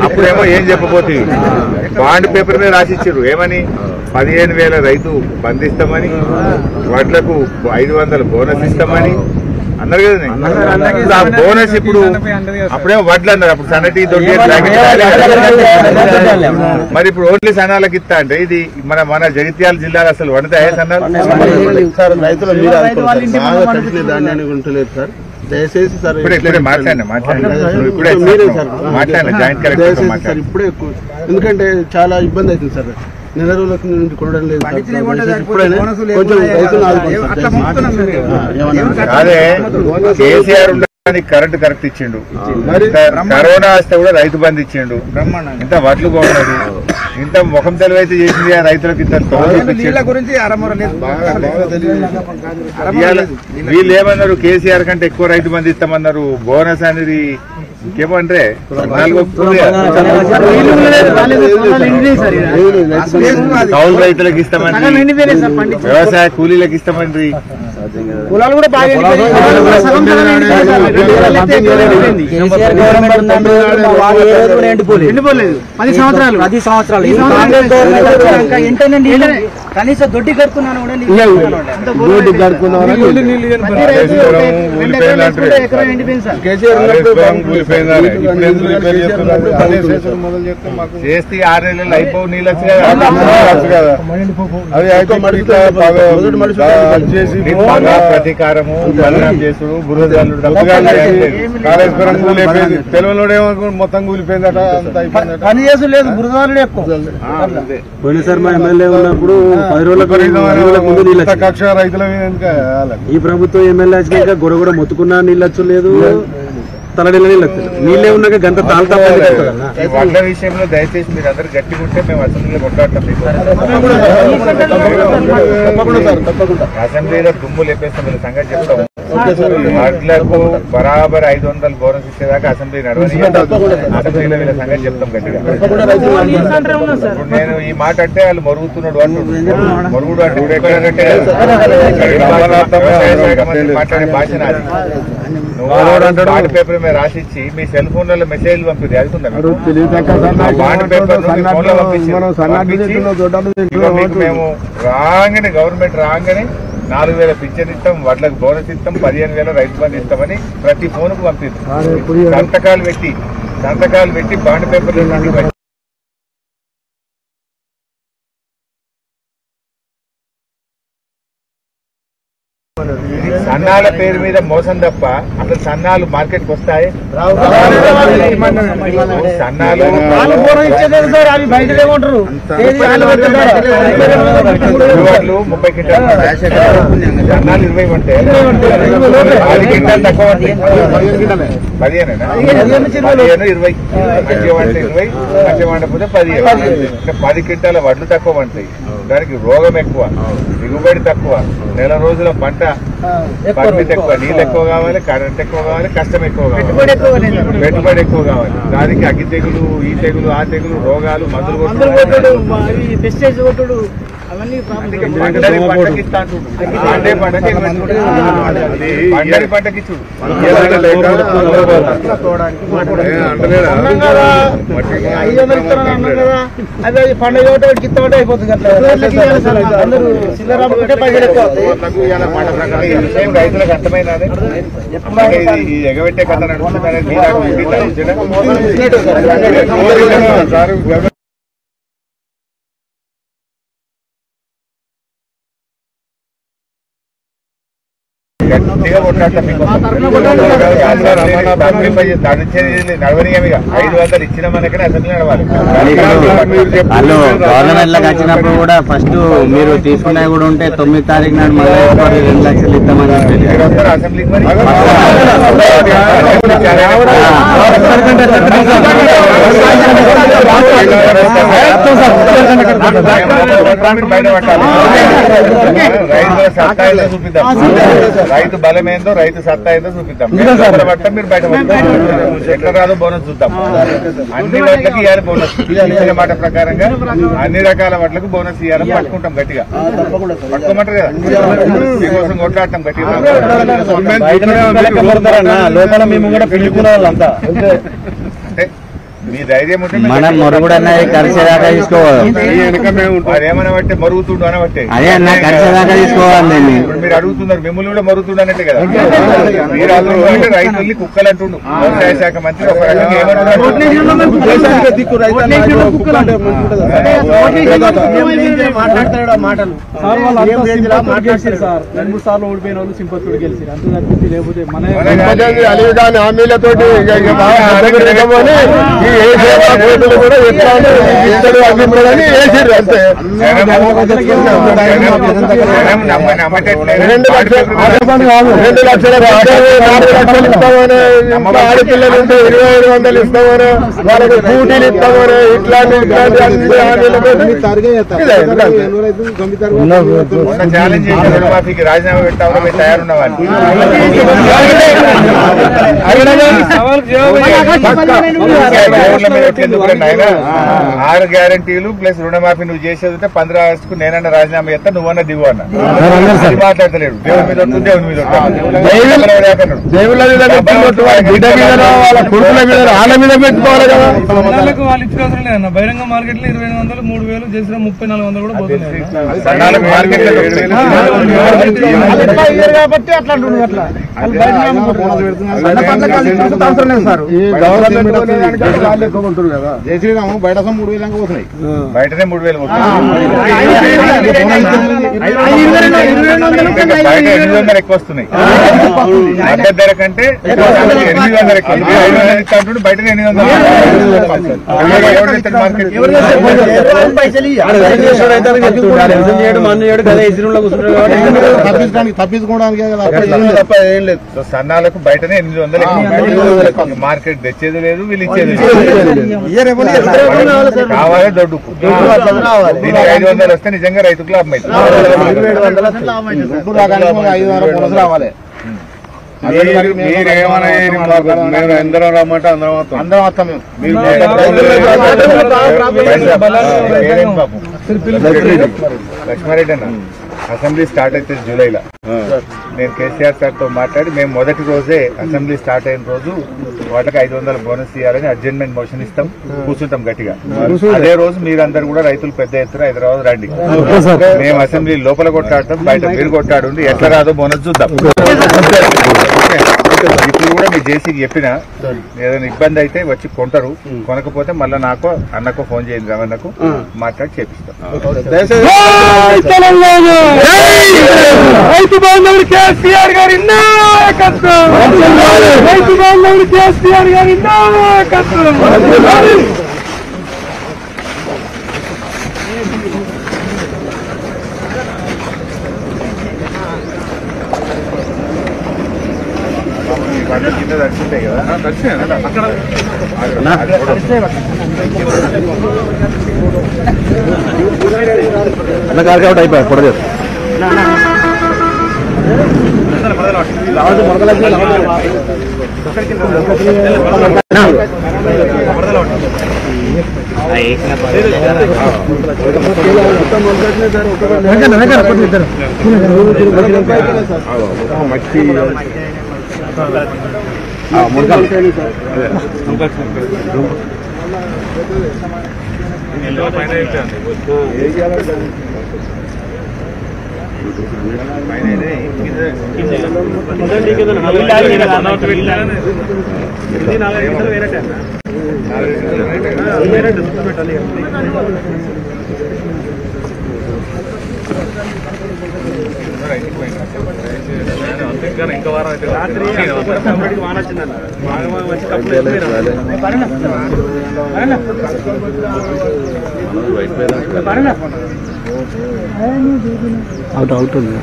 అప్పుడేమో ఏం చెప్పబోతుంది bond paper మీద రాసిచ్చారు ఏమని 15,000 రైతు బంధిస్తామని వడ్లకు 500 బోనస్ ఇస్తామని అన్నారు కదా. ఆ బోనస్ ఇప్పుడు అప్పుడేమో వడ్లు అన్నారు, అప్పుడు సన్నటి దొడ్డి మరి ఇప్పుడు ఓన్లీ సన్నాలకు ఇస్తా అంటే ఇది మన జగిత్యాల జిల్లాలో అసలు వండుతాయే సన్నాలు? దయచేసి సార్ ఇప్పుడే మాట్లాడినా జాయింట్ కలెక్టర్ సార్ ఇప్పుడే ఎందుకంటే చాలా ఇబ్బంది అవుతుంది సార్, నెల రోజుల నుంచి కొనడం లేదు. అదే కేసీఆర్ కరెంట్ కరెక్ట్ ఇచ్చిండు, కరోనా వస్తే కూడా రైతు బంధు ఇచ్చిండు, ఇంత వడ్లు కొన్నాడు, ఇంత ముఖం తెలివైతే చేసింది రైతులకు ఇంత వీళ్ళు ఏమన్నారు కేసీఆర్ కంటే ఎక్కువ రైతు బంధు ఇస్తామన్నారు, బోనస్ అనేది ఇంకేమంటే కౌలు రైతులకు ఇస్తామని, వ్యవసాయ కూలీలకు ఇస్తామని, కులాలు కూడా బాగా 10 సంవత్సరాలు కనీసం దొడ్డి కడుతున్నాను కూడా చేస్తే 6 నెలలు అయిపో నీళ్ళు వచ్చి కదా ప్రతీకారము బలరాం చేసుడు బురదలు కాళేశ్వరం కూలిపోయింది, తెలుగులోడేమో మొత్తం కూలిపోయిందట, పని చేసు లేదు బురదలు ఎక్కువ. పోయినసారి మా ఎమ్మెల్యే ఉన్నప్పుడు 10 రోజులకు కక్ష రైతుల మీద ఈ ప్రభుత్వం ఎమ్మెల్యే వచ్చినాక గొడగొడ మొత్తుకున్నా నీళ్ళొచ్చు లేదు, తలడిలో నీళ్ళే ఉన్నాక గంట తాళతా. వడ్ల విషయంలో దయచేసి మీరు అందరు గట్టిగా ఉంటే మేము అసెంబ్లీలో కొట్లాడతాం, అసెంబ్లీలో దుమ్ము లేపేస్తాం, మీరు సంగతి చెప్తాం. వడ్లకు బరాబర్ 500 బోనస్ ఇచ్చేదాకా అసెంబ్లీ నడవని, అసెంబ్లీలో వీళ్ళ సంగతి చెప్తాం గట్టిగా. ఇప్పుడు నేను ఈ మాట అంటే వాళ్ళు మరుగుతున్నాడు అంటున్నాడు, మరుగుడు అంటే మాట్లాడే భాష నాది. బాండ్ పేపర్ మీద రాసిచ్చి మీ సెల్ ఫోన్లలో మెసేజ్ పంపింది, వెళ్తుందా బాండ్ పేపర్ ఫోన్లో పంపించి మేము రాగానే గవర్నమెంట్ రాగానే 4,000 పింఛన్ ఇస్తాం, వడ్లకు బోనస్ ఇస్తాం, 15,000 రైతు బంధు ఇస్తామని ప్రతి ఫోన్కు పంపిస్తాం. సంతకాలు పెట్టి బాండ్ పేపర్ సన్నాల పేరు మీద మోసం తప్ప అసలు సన్నాలు మార్కెట్కి వస్తాయి? సన్నాలు 30 క్వింటాలు, సన్నాలు 20 ఉంటే 10 క్వింటాలు తక్కువ ఉంటాయి, 15 20 మంచిగా వంటే 20, మంచిగా వండకపోతే 15. 10 క్వింటాల వడ్లు తక్కువ ఉంటాయి, దానికి రోగం ఎక్కువ, దిగుబడి తక్కువ, నెల రోజుల పంట పరిమితి ఎక్కువ, నీళ్ళు ఎక్కువ కావాలి, కరెంట్ ఎక్కువ కావాలి, కష్టం ఎక్కువ కావాలి, పెట్టుబడి ఎక్కువ కావాలి. దానికి అగ్గి తెగులు, ఈ తెగులు, ఆ తెగులు, రోగాలు, మందులు కొట్టుడు, పంటకి పంటకి చూడు అదే పండుగ గిత్తోటే అయిపోతుంది. రైతులకు అర్థమైనా ఎగబెట్టే కథ నడుస్తుంది. గట్టిగా కొట్లాడతాం, నడవనీయమిగా 500 ఇచ్చిన మనకనే అసెంబ్లీ నడవాలి. వాళ్ళు గవర్నమెంట్ లోకి వచ్చినప్పుడు కూడా ఫస్ట్ మీరు తీసుకున్నవి కూడా ఉంటే 9వ తారీఖు నాడు మళ్ళీ 2 లక్షలు ఇస్తామని చెప్పి అసెంబ్లీకి రైతుల సత్తా ఏందో చూపిద్దాం, రైతు బలం ఏందో రైతు సత్తా ఏందో చూపిద్దాం. పట్టం మీరు బయట ఎట్లా రాదో బోనస్ చూద్దాం. అన్ని వడ్లకి ఇవ్వాలి బోనస్, ఇచ్చిన మాట ప్రకారంగా అన్ని రకాల వడ్లకు బోనస్ ఇవ్వాలని పట్టుకుంటాం గట్టిగా, పట్టుకోమంటారు కదా, మీకోసం కొట్లాడటం గట్టిగా. లోపల మేము కూడా పెళ్లికున్న వాళ్ళంతా అంటే మీ ధైర్యం ఉంటే మనం మొరుగుడు అన్నది ఖర్చేదాకా తీసుకోవాలి. అదేమన్నా బట్టే మరుగుతుండు అనబట్టే అదే అన్న ఖర్చేదాకా తీసుకోవాలి. ఇప్పుడు మీరు అడుగుతున్నారు మిమ్మల్ని కూడా మరుగుతుండు అన్నట్టే కదా. మీరు అందరూ అంటే రైతుల్ని కుక్కలు అంటుండు వ్యవసాయ శాఖ మంత్రి ఒక రకంగా ఏమంటున్నారు మాటలు సార్ 2-3 సార్లు ఓడిపోయిన వాళ్ళు సింపతుడు గెలిచారు అంత తప్పించి లేకపోతే హామీలతో ఆడపిల్లలు ఉంటే 2500 ఇస్తామని వాళ్ళకి స్కూటీలు ఇస్తామని ఇట్లాంటి ఛాలెంజ్ చేసిన రుణమాఫీకి రాజీనామా పెట్టామని మీరు తయారున్న వాళ్ళు ఆయన 6 గ్యారంటీలు ప్లస్ రుణమాఫీ నువ్వు చేసేది 15 ఆగస్టుకు నేనన్నా రాజీనామా చేస్తా నువ్వన్నా దిగు అన్న మాట్లాడతలేడు. దేవుని మీద దేవుని మీద వాళ్ళ మీద పెట్టుకోవాలి కదా. వాళ్ళు ఇచ్చుకోవడం లేదన్న బహిరంగ మార్కెట్ లో 2500 3000 చేసిన 3400 కూడా పోతున్నాయి కాబట్టి అట్లా జై శ్రీరాము బయట 3000 పోతున్నాయి. బయటనే 3000 బయట 800 ఎక్కువ వస్తున్నాయి. మద్దతు ధర కంటే 800 ఎక్కువ. 500 ఇస్తాంటుంటే బయటనే 800 మార్కెట్ తప్పించుకోవడానికి ఏం లేదు. సన్నాలకు బయటనే 800 మార్కెట్ తెచ్చేది లేదు వీళ్ళు ఇచ్చేది కావాలి దొడ్డుకు. దీనికి 500 వస్తే నిజంగా రైతుకు లాభం అవుతుంది. రావాలి. మీరేమన్నా మేము అందరం రమ్మంటే అందరం వస్తాం. మీరు లక్ష్మారెడ్డి అన్న అసెంబ్లీ స్టార్ట్ అవుతుంది జూలైలో. నేను కేసీఆర్ సార్ తో మాట్లాడి మేము మొదటి రోజే అసెంబ్లీ స్టార్ట్ అయిన రోజు వాళ్ళకి 500 బోనస్ ఇవ్వాలని అడ్జస్ట్మెంట్ మోషన్ ఇస్తాం, కూర్చుంటాం గట్టిగా. అదే రోజు మీరందరూ కూడా రైతులు పెద్ద ఎత్తున హైదరాబాద్ రండి. మేము అసెంబ్లీ లోపల కొట్టాడతాం, బయట మీరు కొట్టాడు ఎట్లా రాదో బోనస్ చూద్దాం. ఇప్పుడు కూడా మీ జేసీకి చెప్పినా ఏదైనా ఇబ్బంది అయితే వచ్చి కొంటారు, కొనకపోతే మళ్ళీ నాకు అన్నకు ఫోన్ చేయండి, రమన్నకు మాట్లాడి చేపిస్తాం. రైతు బాంధవుడు కేసీఆర్ గారి నాయకత్వం, రైతు బాంధవుడు కేసీఆర్ గారి నాయకత్వం. కింద దర్శింటాయి కదా అయిపోయాయి పొడలేదు ఇంకా వారం అయితే అవుట్ అవుతుంది.